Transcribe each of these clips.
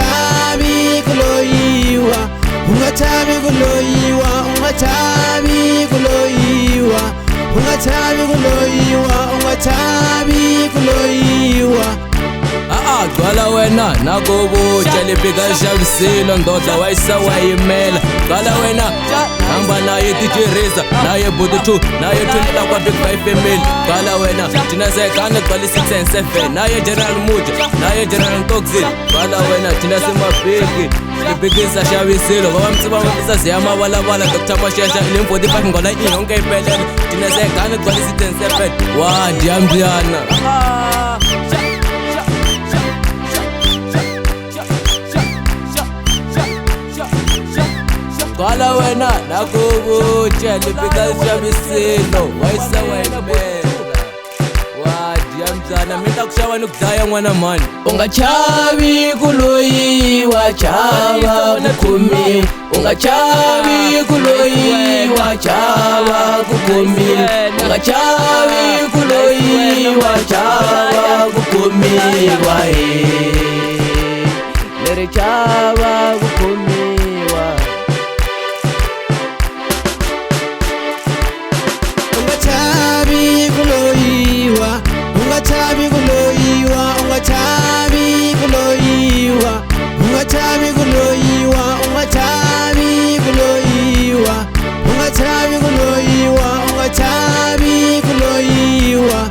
ungachabi kuloyiwa, ungachabi kuloyiwa, ungachabi kuloyiwa, ungachabi kuloyiwa, ungachabi kuloyiwa. Gcwala wena nakubutsha liphika lishavisile ndoda wayisa wayimela. Gcwala wena hamba naye DJ Razor naye Budu 2 naye 20 kwa Big Five Family. Gcwala wena thina sekane gcwala 6 and 7 naye General Muja naye General Toxic. Gcwala wena thina semabhiki liphikisa shavisile bawamtsiba bamisa ziyama balabala Dr. Mashesha 45 ngola iyonke iphelele. Thina sekane gcwala 6 and 7 wa ndiyamdiyana. Gcwala wena nakubutsha liphika lishavisile wayisa wayimela. Wadiyamzana mina kushawa nokudaya ngwana mani. Ungachabi kuloyiwa chaba kukumi, ungachabi kuloyiwa chaba kukumi, ungachabi kuloyiwa chaba kukumi wae lere chaba kukumi. Ungachabi kuloyiwa, ungachabi kuloyiwa, ungachabi kuloyiwa, ungachabi kuloyiwa, ungachabi kuloyiwa, ungachabi kuloyiwa, ungachabi kuloyiwa.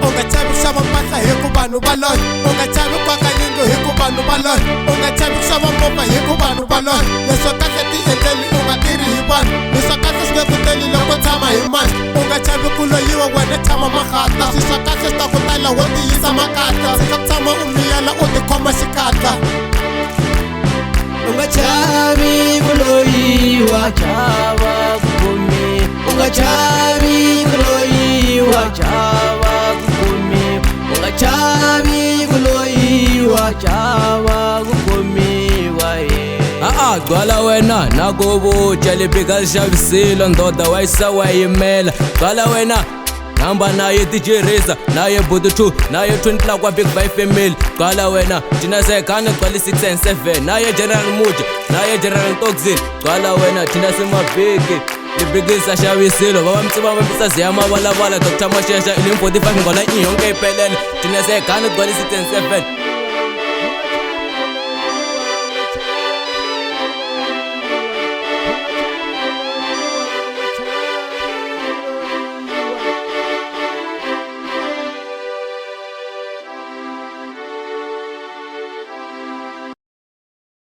Ungachabi kusava mpahla hi ku vanhu va loya, ungachabi kwaka yindlu hi ku vanhu va loya, ungachabi kusava movha hi ku vanhu va loya. Leswo kahle ti endleli u nga tirhi hi vanhu, leswo kahle swi nge ku teli loko tshama hi mani. Ungachabi ku loyiwa wena tshama makhata, swi swa kahle swi ta ku tala wo tiyisa makatla. Tshika ku tshama u miyela u tikhoma xikatla. Ungachabi kuloyiwa chaba kukumi, ungachabi kuloyiwa chaba kukumi, ungachabi kuloyiwa chaba kukumi wae. Gcwala wena nakubutsha liphika lishavisile ndoda wayisa wayimela. Gcwala wena hamba naye DJ Razor naye Budu 2 naye 20 kwa Big Five Family. Gcwala wena thina sekane gcwala 6 and 7 naye General Muja naye General Toxic. Gcwala wena thina semabhiki liphikisa shavisile bawamtsiba bamisa ziyama balabala Dr. Mashesha 45 ngola iyonke iphelele. Thina sekane gcwala 6 and 7